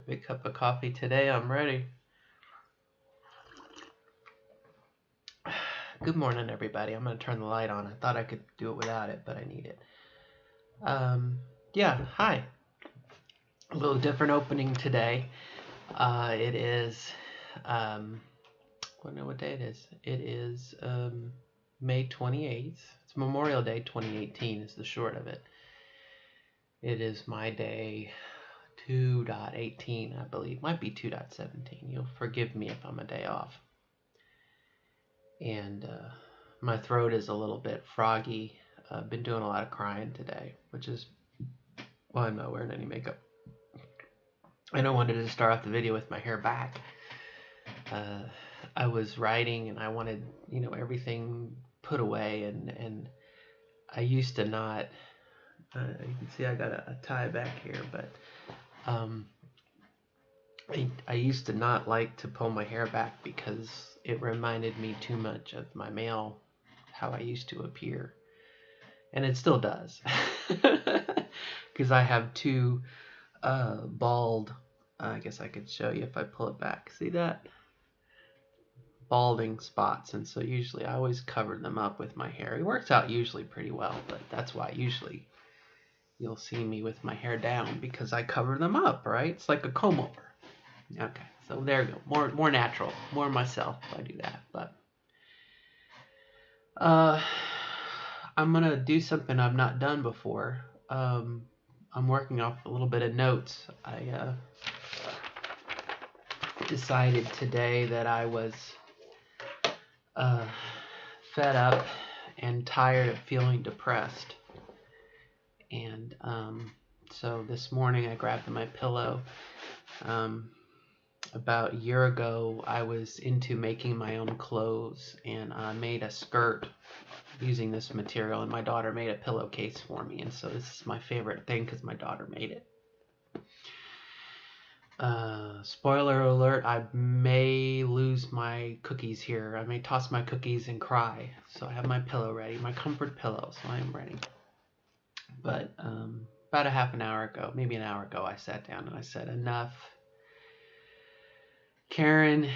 Big cup of coffee today. I'm ready. Good morning, everybody. I'm going to turn the light on. I thought I could do it without it, but I need it. Yeah, hi. A little different opening today. It is, I don't know what day it is. It is May 28th. It's Memorial Day 2018 is the short of it. It is my day 2.18, I believe. Might be 2.17. You'll forgive me if I'm a day off. And my throat is a little bit froggy. I've been doing a lot of crying today, which is why I'm not wearing any makeup. And I wanted to start off the video with my hair back. I was writing and I wanted, everything put away, and I used to not, you can see I got a tie back here, but I used to not like to pull my hair back because it reminded me too much of my male, how I used to appear. And it still does. Because I have two bald, I guess I could show you if I pull it back. See that? Balding spots. And so usually I always cover them up with my hair. It works out usually pretty well, but that's why usually you'll see me with my hair down, because I cover them up, right? It's like a comb over. Okay, so there you go. More natural, more myself if I do that. But I'm gonna do something I've not done before. I'm working off a little bit of notes. I decided today that I was fed up and tired of feeling depressed, and so this morning I grabbed my pillow. About a year ago, I was into making my own clothes, and I made a skirt using this material, and my daughter made a pillowcase for me, and so this is my favorite thing because my daughter made it. Spoiler alert, I may lose my cookies here. I may toss my cookies and cry. So I have my pillow ready, my comfort pillow, so I am ready. But about a half an hour ago, maybe an hour ago, I sat down and I said, enough. Karen,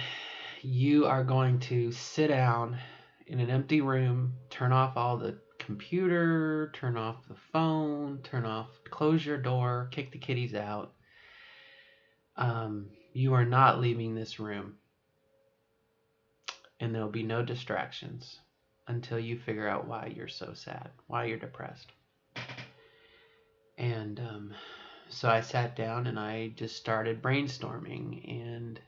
you are going to sit down in an empty room, turn off all the computer, turn off the phone, close your door, kick the kitties out. You are not leaving this room, and there'll be no distractions until you figure out why you're so sad, why you're depressed. And so I sat down and I just started brainstorming, and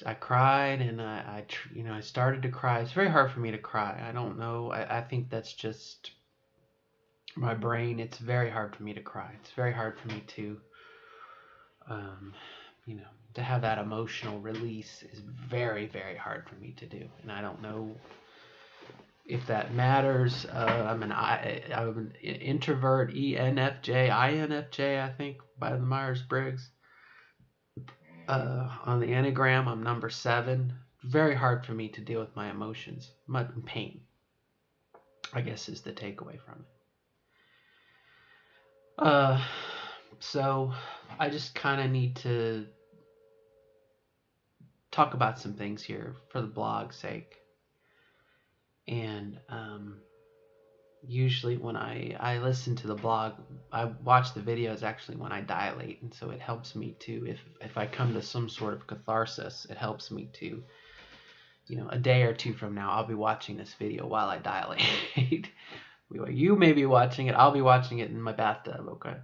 I cried, and I started to cry. It's very hard for me to cry. I don't know. I think that's just my brain. It's very hard for me to cry. It's very hard for me to, to have that emotional release is very, very hard for me to do. And I don't know if that matters. I'm an introvert, ENFJ, INFJ, I think, by the Myers-Briggs. On the Enneagram, I'm number 7. Very hard for me to deal with my emotions. My pain, I guess, is the takeaway from it. So I just kind of need to talk about some things here for the blog's sake. And usually when I listen to the blog, I watch the videos actually when I dilate, and so it helps me to, if I come to some sort of catharsis, it helps me to, a day or two from now, I'll be watching this video while I dilate. You may be watching it, I'll be watching it in my bathtub, okay?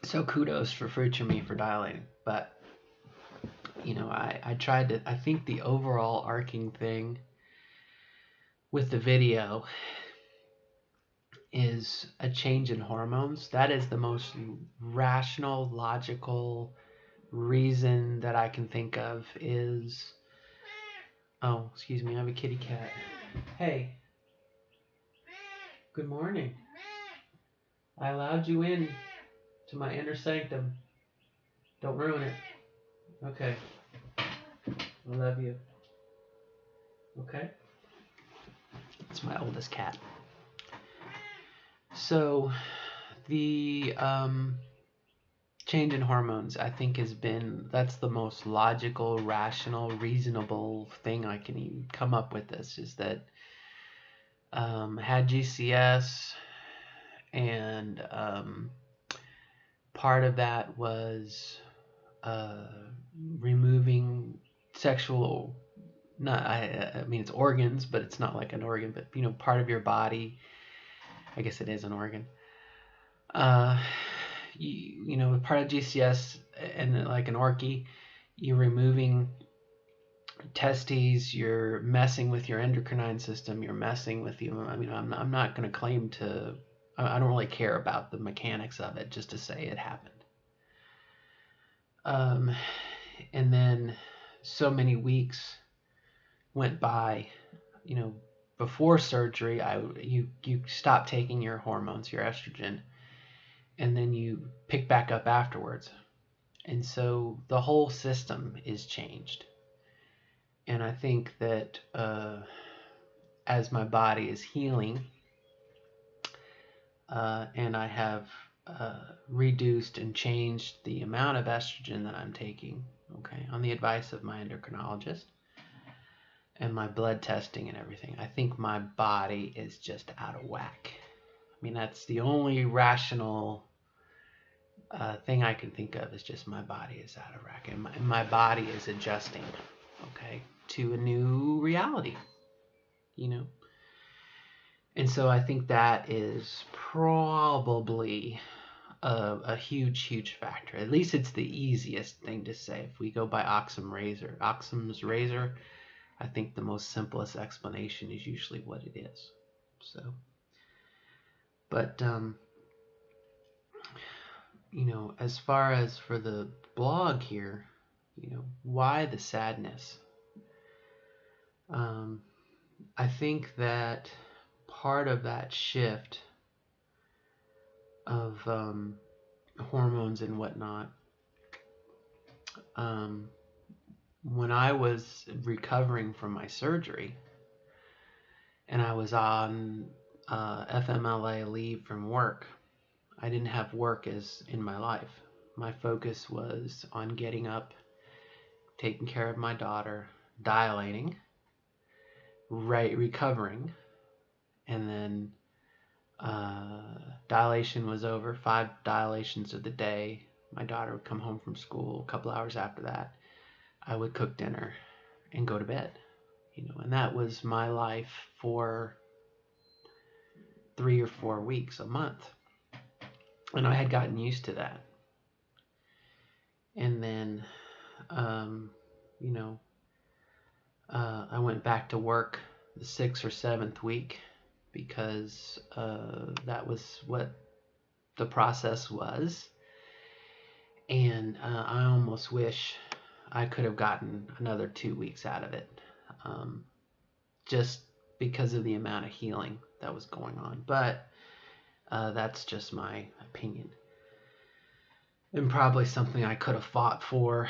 So kudos for future me for dilating. But I tried to, I think the overall arcing thing with the video is a change in hormones. That is the most rational, logical reason that I can think of is, oh, excuse me, I have a kitty cat. Hey, good morning. I allowed you in to my inner sanctum. Don't ruin it. Okay. I love you. Okay? It's my oldest cat. So the change in hormones, I think that's the most logical, rational, reasonable thing I can even come up with. This is that had GCS, and part of that was uh, removing sexual, not I mean it's organs, but it's not like an organ, but part of your body. I guess it is an organ. Uh, part of GCS and like an orky, you're removing testes, you're messing with your endocrine system, you're messing with you. I mean, I'm not going to claim to. I don't really care about the mechanics of it, just to say it happened. And then so many weeks went by, before surgery. You stop taking your hormones, your estrogen, and then you pick back up afterwards. And so the whole system is changed. And I think that as my body is healing, and I have reduced and changed the amount of estrogen that I'm taking, okay, on the advice of my endocrinologist and my blood testing and everything, I think my body is just out of whack. I mean, that's the only rational thing I can think of, is just my body is out of whack, and my body is adjusting, okay, to a new reality, And so I think that is probably a huge factor. At least it's the easiest thing to say. If we go by Occam's razor, I think the most simplest explanation is usually what it is. So, but as far as for the blog here, why the sadness? I think that part of that shift of hormones and whatnot, when I was recovering from my surgery and I was on FMLA leave from work, I didn't have work as in my life. My focus was on getting up, taking care of my daughter, dilating, recovering, and then dilation was over, 5 dilations of the day. My daughter would come home from school. A couple hours after that, I would cook dinner and go to bed. And that was my life for 3 or 4 weeks, a month. And I had gotten used to that. And then, I went back to work the 6th or 7th week, because that was what the process was. And I almost wish I could have gotten another 2 weeks out of it, just because of the amount of healing that was going on. But that's just my opinion, and probably something I could have fought for.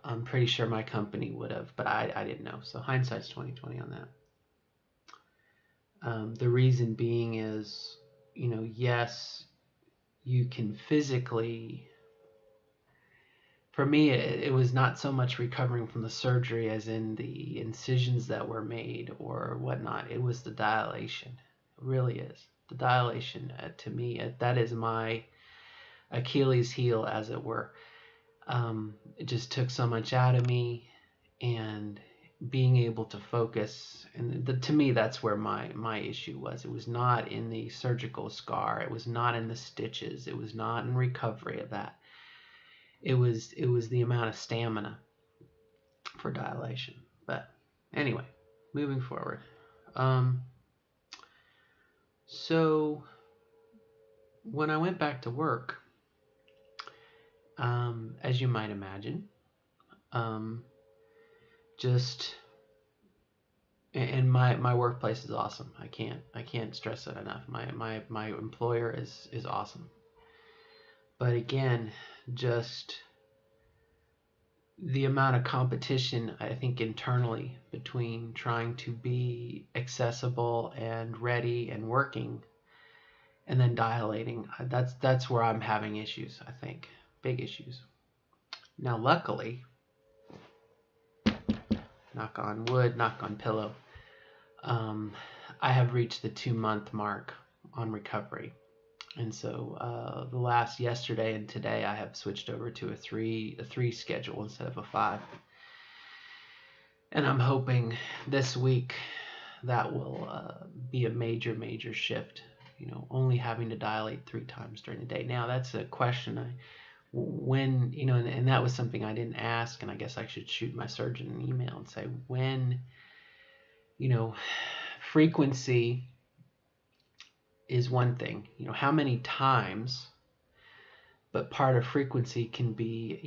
I'm pretty sure my company would have, but I didn't know. So hindsight's 20/20 on that. The reason being is, yes, you can physically. For me, it was not so much recovering from the surgery as in the incisions that were made or whatnot. It was the dilation. It really is. The dilation, to me, that is my Achilles heel, as it were. It just took so much out of me, and being able to focus, and to me, that's where my issue was. It was not in the surgical scar. It was not in the stitches. It was not in recovery of that. It was the amount of stamina for dilation. But anyway, moving forward. So when I went back to work, as you might imagine, and my workplace is awesome. I can't stress that enough. My employer is awesome. But again, just the amount of competition, I think, internally between trying to be accessible and ready and working, and then dilating, that's where I'm having issues, I think, big issues. Now, luckily, knock on wood, knock on pillow, I have reached the 2-month mark on recovery. And so yesterday and today, I have switched over to a three schedule instead of a 5. And I'm hoping this week that will be a major shift. Only having to dilate 3 times during the day. Now, that's a question and that was something I didn't ask, and I guess I should shoot my surgeon an email and say when, frequency is one thing, how many times, but part of frequency can be,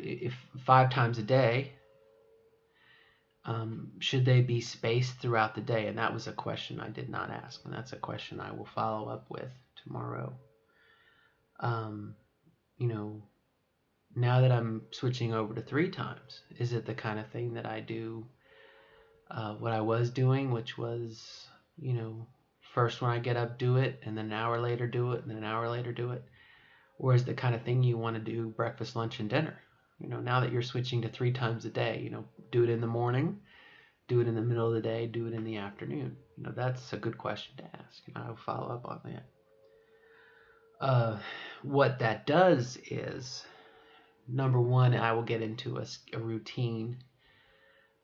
if 5 times a day, should they be spaced throughout the day? And that was a question I did not ask, and that's a question I will follow up with tomorrow. Now that I'm switching over to 3 times, is it the kind of thing that I do what I was doing, which was, first when I get up, do it, and then an hour later do it, and then an hour later do it? Or is the kind of thing you want to do breakfast, lunch, and dinner? Now that you're switching to 3 times a day, do it in the morning, do it in the middle of the day, do it in the afternoon. That's a good question to ask, and I will follow up on that. What that does is, number one, I will get into a routine.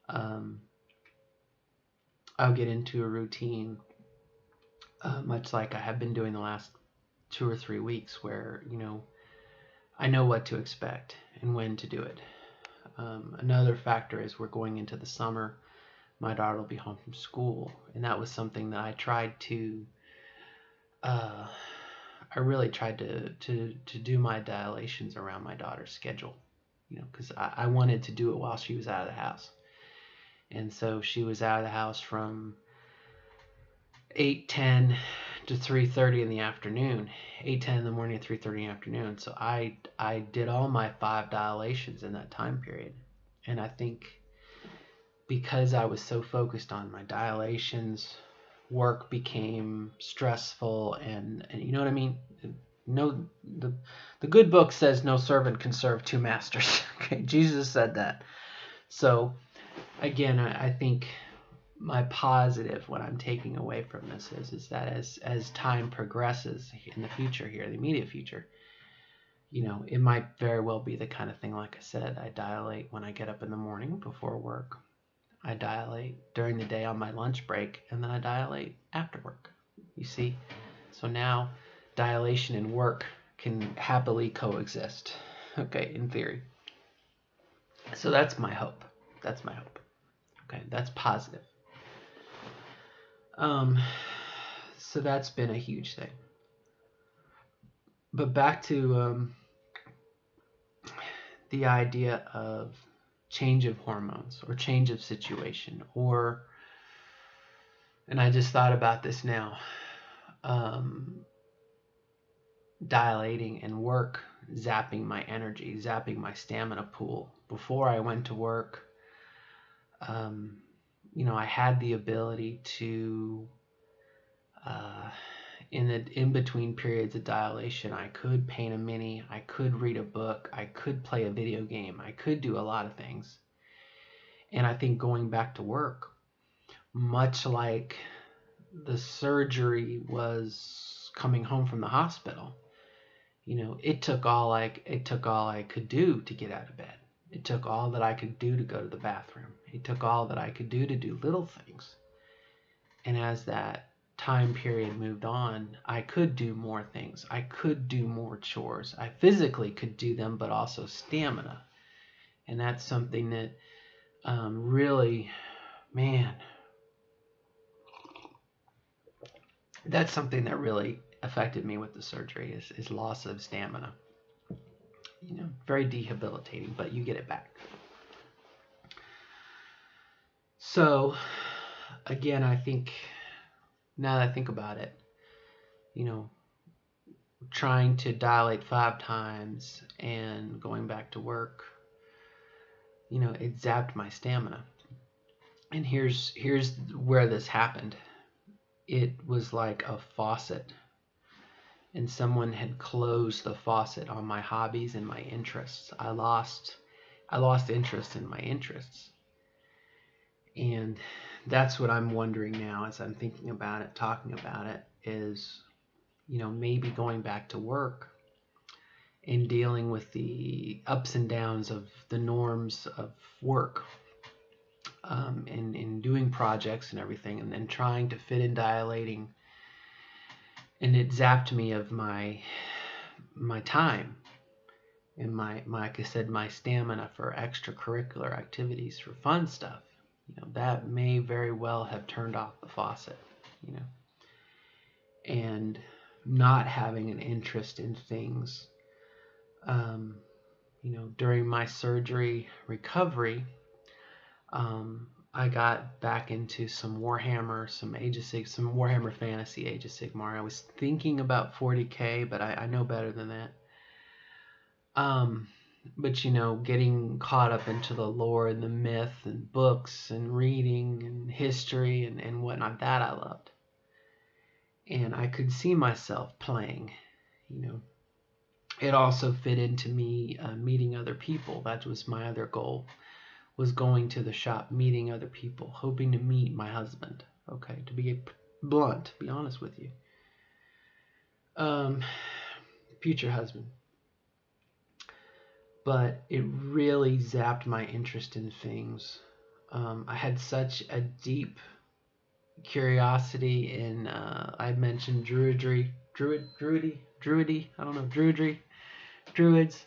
I'll get into a routine, much like I have been doing the last 2 or 3 weeks, where I know what to expect and when to do it. Another factor is we're going into the summer. My daughter will be home from school, and that was something that I tried to. I really tried to do my dilations around my daughter's schedule, because I wanted to do it while she was out of the house. And so she was out of the house from 8:10 to 3:30 in the afternoon, 8:10 in the morning and 3:30 in the afternoon. So I did all my 5 dilations in that time period. And I think because I was so focused on my dilations, work became stressful, and you know what I mean? No, the good book says no servant can serve 2 masters. Okay, Jesus said that. So again, I think my positive, what I'm taking away from this is that as time progresses in the future here, the immediate future, it might very well be the kind of thing, like I said, I dilate when I get up in the morning before work. I dilate during the day on my lunch break, and then I dilate after work. You see? So now dilation and work can happily coexist. Okay, in theory. So that's my hope. That's my hope. Okay, that's positive. So that's been a huge thing. But back to the idea of change of hormones or change of situation, and I just thought about this now, dilating and work zapping my energy, zapping my stamina pool. Before I went to work, I had the ability to, in between periods of dilation, I could paint a mini, I could read a book, I could play a video game, I could do a lot of things. And I think going back to work, much like the surgery was coming home from the hospital, it took all I could do to get out of bed. It took all that I could do to go to the bathroom. It took all that I could do to do little things. And as that time period moved on, I could do more things. I could do more chores. I physically could do them, but also stamina. And that's something that really, man, that's something that really affected me with the surgery is loss of stamina. Very debilitating, but you get it back. So, again, I think, now that I think about it, trying to dilate 5 times and going back to work, it zapped my stamina. And here's where this happened. It was like a faucet and someone had closed the faucet on my hobbies and my interests. I lost interest in my interests. And that's what I'm wondering now as I'm thinking about it, talking about it, is, maybe going back to work and dealing with the ups and downs of the norms of work, and doing projects and everything, and then trying to fit in dilating. And it zapped me of my time and my like I said, my stamina for extracurricular activities, for fun stuff. That may very well have turned off the faucet. And not having an interest in things. During my surgery recovery, I got back into some Warhammer, some Warhammer Fantasy, Age of Sigmar. I was thinking about 40K, but I know better than that. But getting caught up into the lore and the myth and books and reading and history and whatnot, that I loved. And I could see myself playing. It also fit into me meeting other people. That was my other goal, was going to the shop, meeting other people, hoping to meet my husband. Okay, to be blunt, be honest with you. Future husband. But it really zapped my interest in things. I had such a deep curiosity in, I mentioned druidry, druids,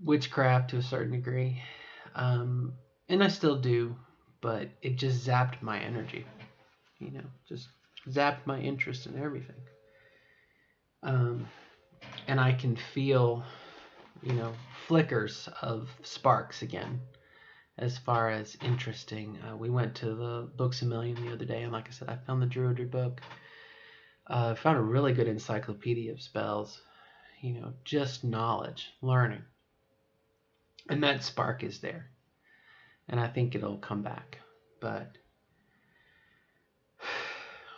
witchcraft to a certain degree, and I still do, but it just zapped my energy, just zapped my interest in everything. And I can feel, flickers of sparks again as far as interesting. We went to the Books A Million the other day, and like I said, I found the druidry book. I found a really good encyclopedia of spells, just knowledge, learning. And that spark is there. And I think it'll come back. But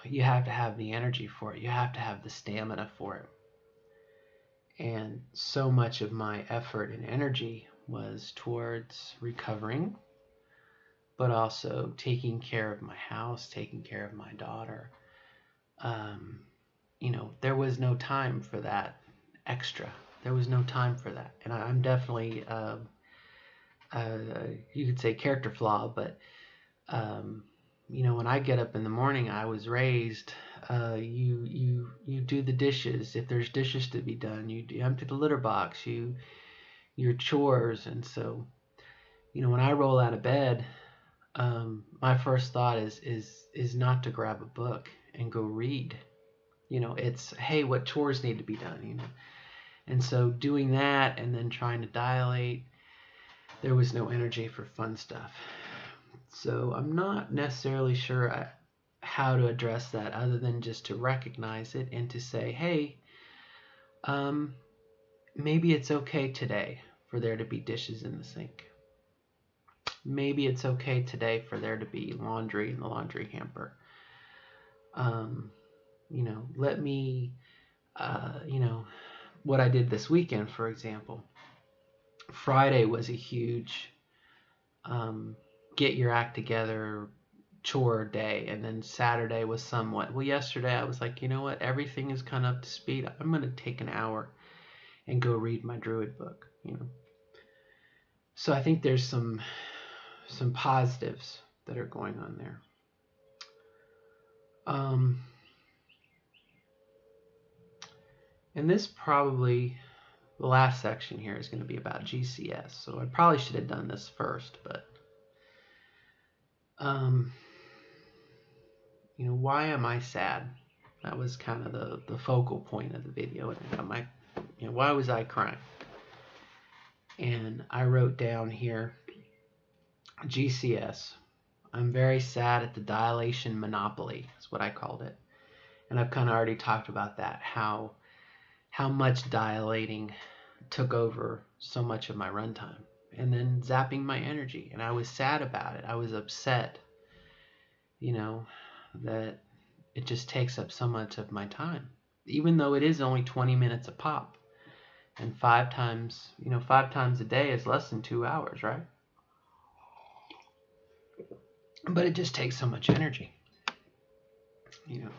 you have to have the energy for it. You have to have the stamina for it. And so much of my effort and energy was towards recovering, but also taking care of my house, taking care of my daughter. There was no time for that extra. There was no time for that. And I'm definitely, you could say character flaw, but, when I get up in the morning, I was raised, you do the dishes. If there's dishes to be done, you empty the litter box, your chores. And so, when I roll out of bed, my first thought is not to grab a book and go read. It's, hey, what chores need to be done, And so doing that and then trying to dilate, there was no energy for fun stuff. So I'm not necessarily sure how to address that, other than just to recognize it and to say, hey, maybe it's okay today for there to be dishes in the sink. Maybe it's okay today for there to be laundry in the laundry hamper. Let me, what I did this weekend, for example. Friday was a huge get your act together chore day, and then Saturday was somewhat. Well, yesterday I was like, you know what? Everything is kind of up to speed. I'm going to take an hour and go read my druid book, So I think there's some positives that are going on there. And this probably, the last section here is going to be about GCS. So I probably should have done this first, but why am I sad? That was kind of the focal point of the video. Why was I crying? And I wrote down here, GCS. I'm very sad at the dilation monopoly, is what I called it. And I've kind of already talked about that, how much dilating took over so much of my runtime, and then zapping my energy. And I was sad about it. I was upset, that it just takes up so much of my time. even though it is only 20 minutes a pop. And 5 times a day is less than 2 hours, right? But it just takes so much energy, you know.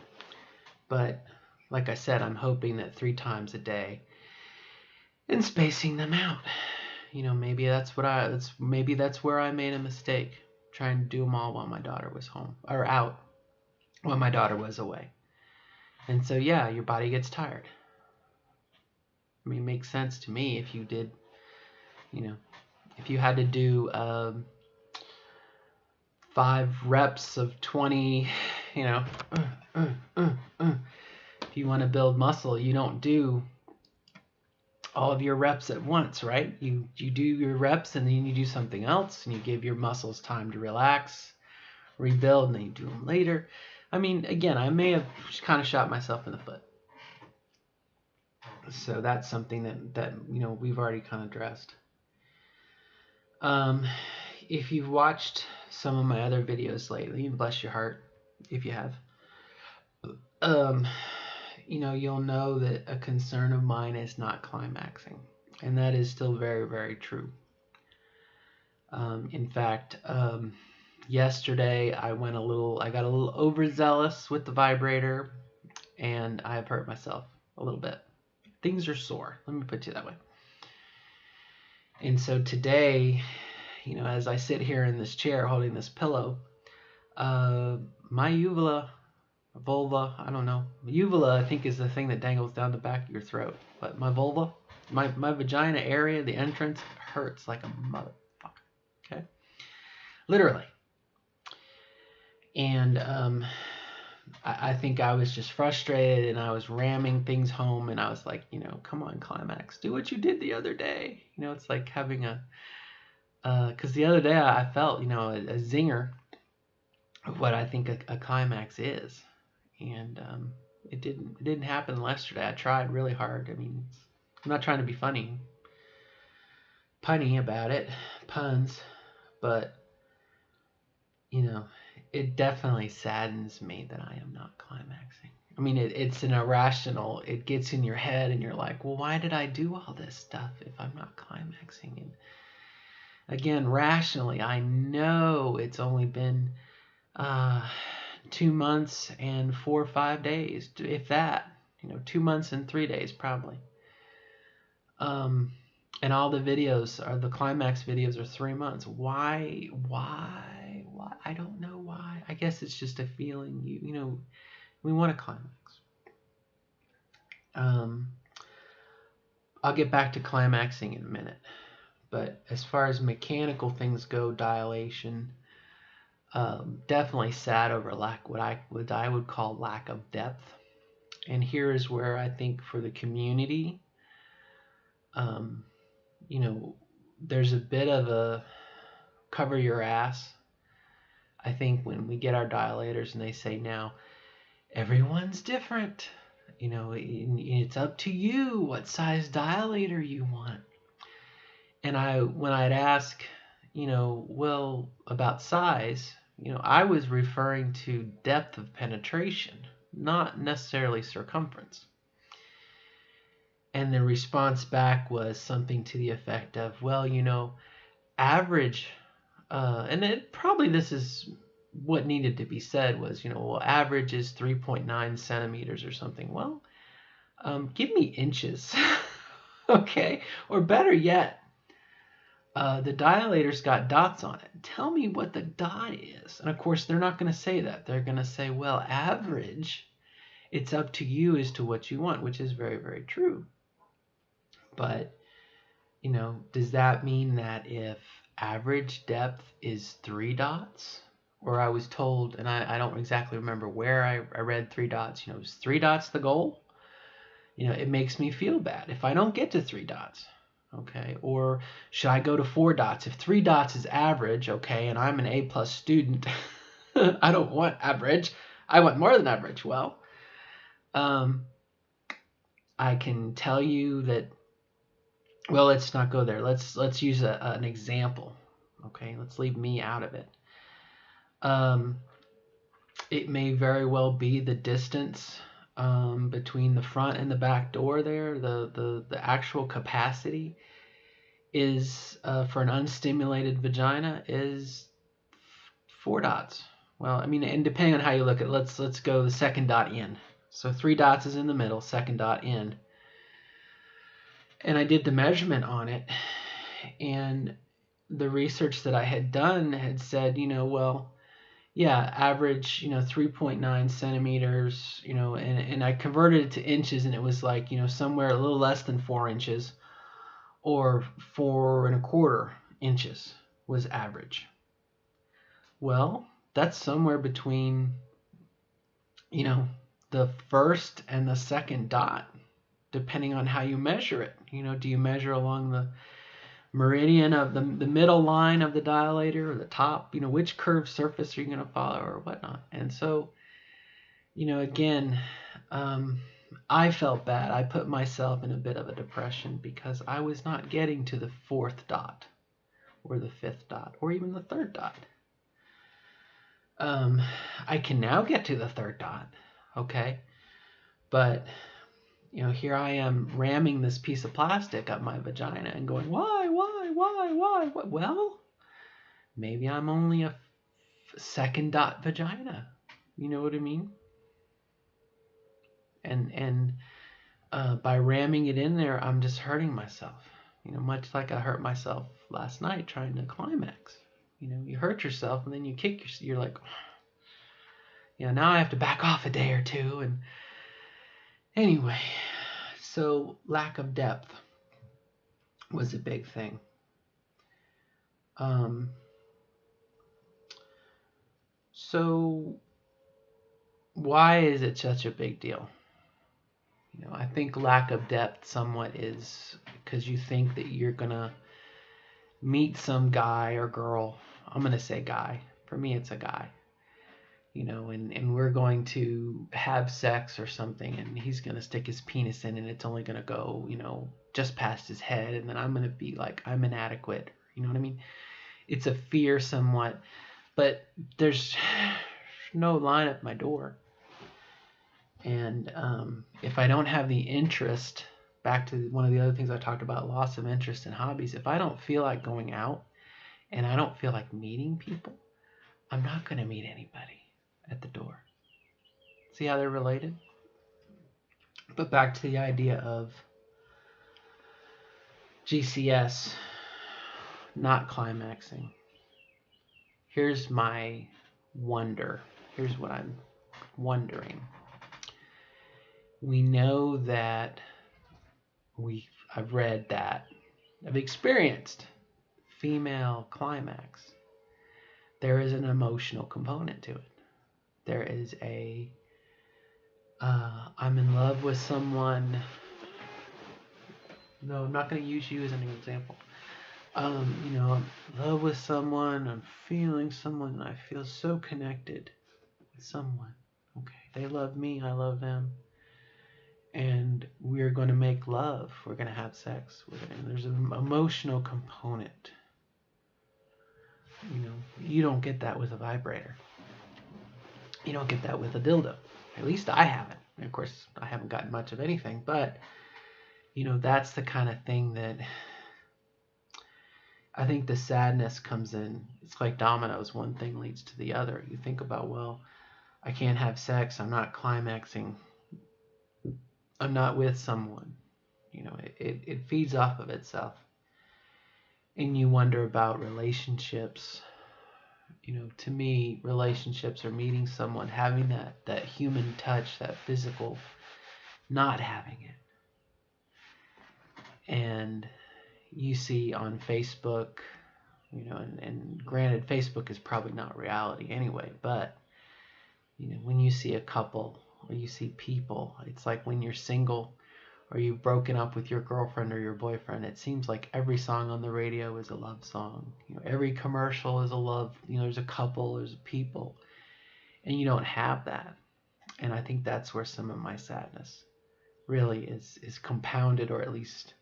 But like I said, I'm hoping that 3 times a day and spacing them out. Maybe that's where I made a mistake, trying to do them all while my daughter was home or out, while my daughter was away. And so yeah, your body gets tired. I mean, it makes sense to me if you did, if you had to do 5 reps of 20, if you want to build muscle, you don't do all of your reps at once, right? You do your reps and then you do something else and you give your muscles time to relax, rebuild, and then you do them later. I mean, again, I may have kind of shot myself in the foot. So that's something that we've already kind of addressed. If you've watched some of my other videos lately, bless your heart if you have, you'll know that a concern of mine is not climaxing, and that is still very, very true. In fact, yesterday I got a little overzealous with the vibrator, and I've hurt myself a little bit. Things are sore. Let me put it that way. And so today, as I sit here in this chair holding this pillow, my vulva, I don't know. Uvula, I think, is the thing that dangles down the back of your throat. But my vulva, my vagina area, the entrance, hurts like a motherfucker. Okay? Literally. And I think I was just frustrated and I was ramming things home and I was like, come on, climax. Do what you did the other day. It's like having because the other day I felt, a zinger of what I think a climax is. And it didn't happen yesterday. I tried really hard. I mean, I'm not trying to be punny about it, puns, but it definitely saddens me that I am not climaxing. I mean, it's an irrational. It gets in your head, and you're like, well, why did I do all this stuff if I'm not climaxing? And again, rationally, I know it's only been 2 months and 4 or 5 days, if that. 2 months and 3 days probably. And all the climax videos are 3 months. Why? I don't know why. I guess it's just a feeling. We want to climax. I'll get back to climaxing in a minute. But as far as mechanical things go, dilation, definitely sad over what I would call lack of depth. And here is where I think for the community, there's a bit of a cover your ass. I think when we get our dilators and they say now, everyone's different. It's up to you what size dilator you want. And when I'd ask, about size, I was referring to depth of penetration, not necessarily circumference. And the response back was something to the effect of, well, average, and this is what needed to be said was, average is 3.9 centimeters or something. Well, give me inches, okay? Or better yet, the dilator's got dots on it. Tell me what the dot is. And of course, they're not going to say that. They're going to say, well, average, it's up to you as to what you want, which is very, very true. But, does that mean that if average depth is 3 dots? Or I was told, and I don't exactly remember where I read 3 dots, is 3 dots the goal? It makes me feel bad if I don't get to 3 dots. Okay, or should I go to 4 dots? If 3 dots is average, okay, and I'm an A+ student, I don't want average. I want more than average. Well, I can tell you that. Well, let's not go there. Let's use an example. Okay, let's leave me out of it. It may very well be the distance between the front and the back door there, the actual capacity is for an unstimulated vagina is 4 dots. Well, I mean, and depending on how you look at it, let's go the second dot in. So 3 dots is in the middle, second dot in. And I did the measurement on it, and the research that I had done had said, well, yeah, average, 3.9 centimeters, and I converted it to inches, and it was like, somewhere a little less than 4 inches, or 4.25 inches was average. Well, that's somewhere between, the first and the second dot, depending on how you measure it. Do you measure along the meridian of the middle line of the dilator, or the top? Which curved surface are you going to follow, or whatnot? And so, again, I felt bad. I put myself in a bit of a depression because I was not getting to the 4th dot, or the 5th dot, or even the 3rd dot. I can now get to the 3rd dot, okay? But, here I am ramming this piece of plastic up my vagina and going, why? Well, maybe I'm only a 2nd dot vagina. You know what I mean? And by ramming it in there, I'm just hurting myself. Much like I hurt myself last night trying to climax. You hurt yourself and then you kick yourself. You're like, now I have to back off a day or two. And anyway, so lack of depth was a big thing. So why is it such a big deal? I think lack of depth somewhat is because you think that you're going to meet some guy or girl. I'm going to say guy. For me, it's a guy. And we're going to have sex or something, and he's going to stick his penis in, and it's only going to go, just past his head, and then I'm going to be like, I'm inadequate. You know what I mean? It's a fear somewhat, but there's no line at my door. And if I don't have the interest, back to one of the other things I talked about, loss of interest in hobbies, if I don't feel like going out and I don't feel like meeting people, I'm not going to meet anybody at the door. See how they're related? But back to the idea of GCS not climaxing. Here's my wonder. Here's what I'm wondering. We know that I've read that I've experienced female climax. There is an emotional component to it. There is I'm in love with someone. No, I'm not going to use you as an example. I'm in love with someone, I'm feeling someone, and I feel so connected with someone. Okay, they love me, I love them. And we're going to make love. We're going to have sex. There's an emotional component. You don't get that with a vibrator. You don't get that with a dildo. At least I haven't. And of course, I haven't gotten much of anything. But, that's the kind of thing that I think the sadness comes in. It's like dominoes. One thing leads to the other. You think about, well, I can't have sex. I'm not climaxing. I'm not with someone. It feeds off of itself. And you wonder about relationships. To me, relationships are meeting someone, having that human touch, that physical, not having it. And you see on Facebook, and granted, Facebook is probably not reality anyway, but, when you see a couple or you see people, it's like when you're single or you've broken up with your girlfriend or your boyfriend, it seems like every song on the radio is a love song. Every commercial is a love, there's a couple, there's people, and you don't have that. And I think that's where some of my sadness really is compounded, or at least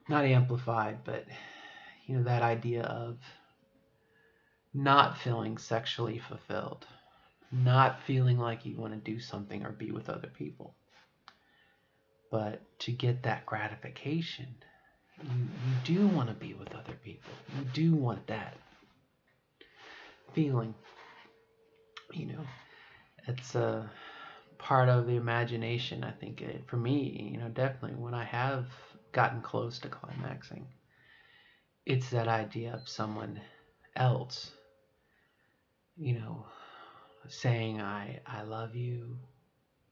not amplified, but, that idea of not feeling sexually fulfilled, not feeling like you want to do something or be with other people. But to get that gratification, you do want to be with other people. You do want that feeling. You know, it's a part of the imagination, I think. For me, definitely when I have gotten close to climaxing, it's that idea of someone else, saying I love you,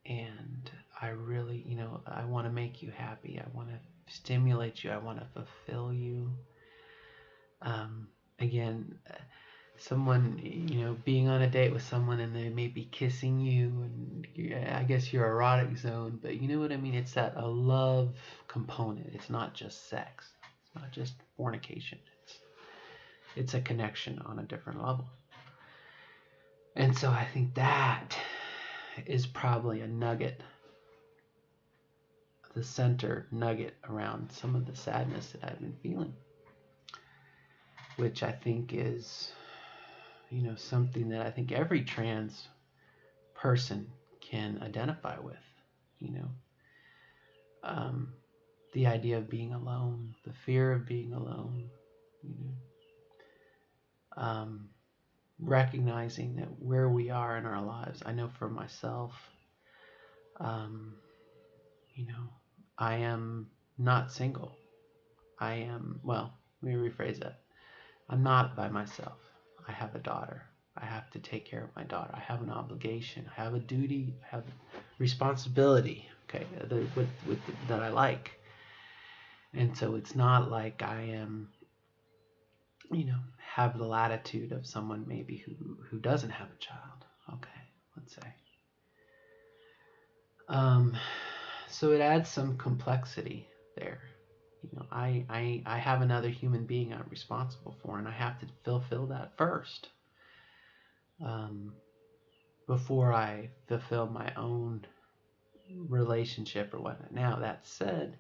and I really, I want to make you happy. I want to stimulate you. I want to fulfill you. Again, someone, being on a date with someone and they may be kissing you, and I guess your erotic zone, but you know what I mean? It's a love component. It's not just sex. It's not just fornication. It's a connection on a different level. And so I think that is probably a nugget, the center nugget around some of the sadness that I've been feeling, which I think is, something that I think every trans person can identify with, the idea of being alone, the fear of being alone, recognizing that where we are in our lives. I know for myself, I am not single. Well, let me rephrase that. I'm not by myself. I have a daughter. I have to take care of my daughter. I have an obligation. I have a duty. I have responsibility. Okay, that I like. And so it's not like I am, have the latitude of someone maybe who doesn't have a child. Okay, let's say. So it adds some complexity there. I have another human being I'm responsible for, and I have to fulfill that first, before I fulfill my own relationship or whatnot. Now, that said,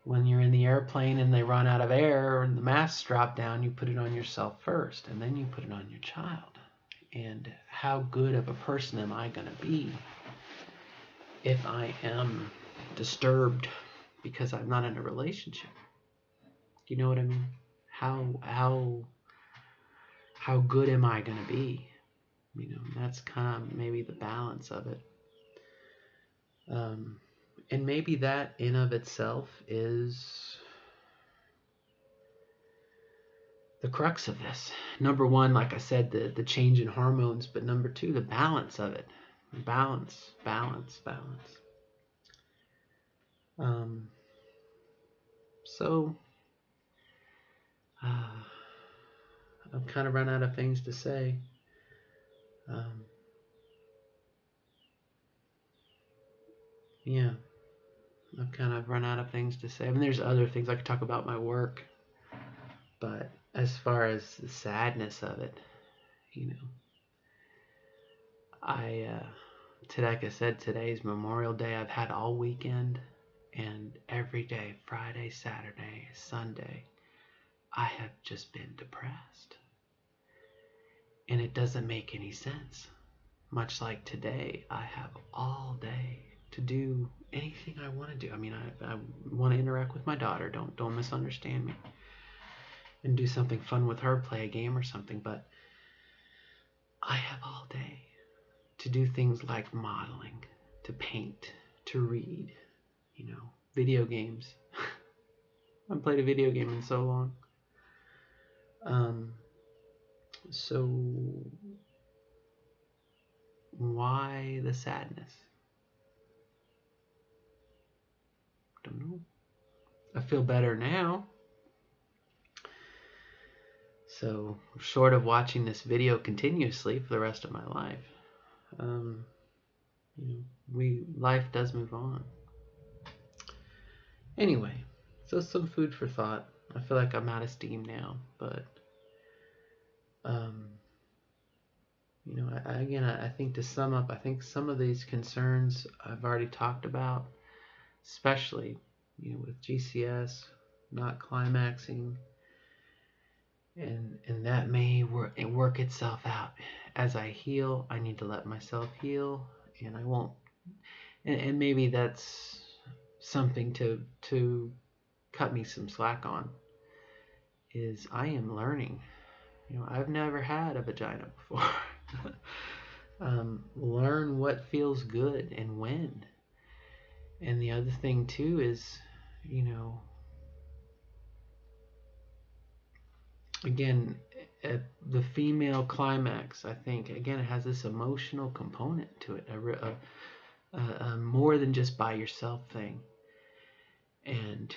when you're in the airplane and they run out of air and the masks drop down, you put it on yourself first, and then you put it on your child. And how good of a person am I going to be if I am disturbed because I'm not in a relationship? You know what I mean? How good am I going to be? That's kind of maybe the balance of it. And maybe that in of itself is the crux of this. Number one, like I said, the change in hormones, but number two, the balance of it. Balance. So I've kind of run out of things to say. Yeah, I've kind of run out of things to say. I mean, there's other things I could talk about my work, but as far as the sadness of it, like I said, today's Memorial Day. I've had all weekend, and every day, Friday, Saturday, Sunday, I have just been depressed. And it doesn't make any sense. Much like today, I have all day to do anything I want to do. I mean, I want to interact with my daughter. Don't misunderstand me. And do something fun with her, play a game or something. But I have all day to do things like modeling, to paint, to read, video games. I haven't played a video game in so long. So why the sadness? Don't know. I feel better now. So, short of watching this video continuously for the rest of my life, life does move on. Anyway, so some food for thought. I feel like I'm out of steam now, but I think to sum up, I think some of these concerns I've already talked about, especially with GCS not climaxing. And that may work itself out. As I heal, I need to let myself heal, and I won't. And maybe that's something to cut me some slack on. Is I am learning. I've never had a vagina before. Learn what feels good and when. And the other thing too is, again, at the female climax, I think again it has this emotional component to it, a more than just by yourself thing. And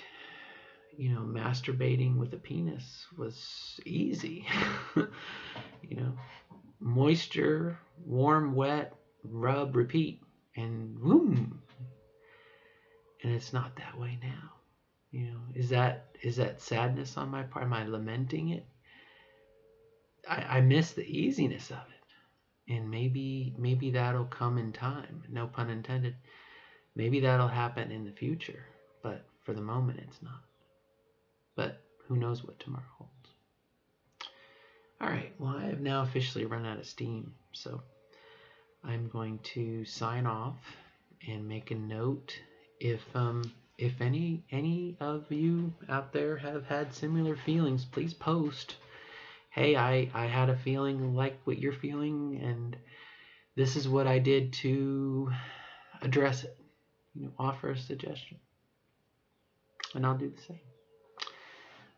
masturbating with a penis was easy. Moisture, warm, wet, rub, repeat, and boom. And it's not that way now. Is that sadness on my part? Am I lamenting it? I miss the easiness of it. And maybe that'll come in time. No pun intended. Maybe that'll happen in the future. But for the moment, it's not. But who knows what tomorrow holds. All right, well, I have now officially run out of steam. So I'm going to sign off and make a note. If any of you out there have had similar feelings, please post. Hey, I had a feeling like what you're feeling, and this is what I did to address it. Offer a suggestion, and I'll do the same.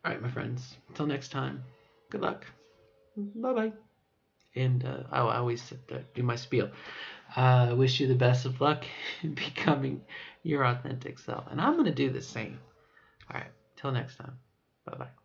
All right, my friends. Until next time, good luck. Bye-bye. And I always do my spiel. I wish you the best of luck in becoming your authentic self. And I'm going to do the same. All right, till next time. Bye-bye.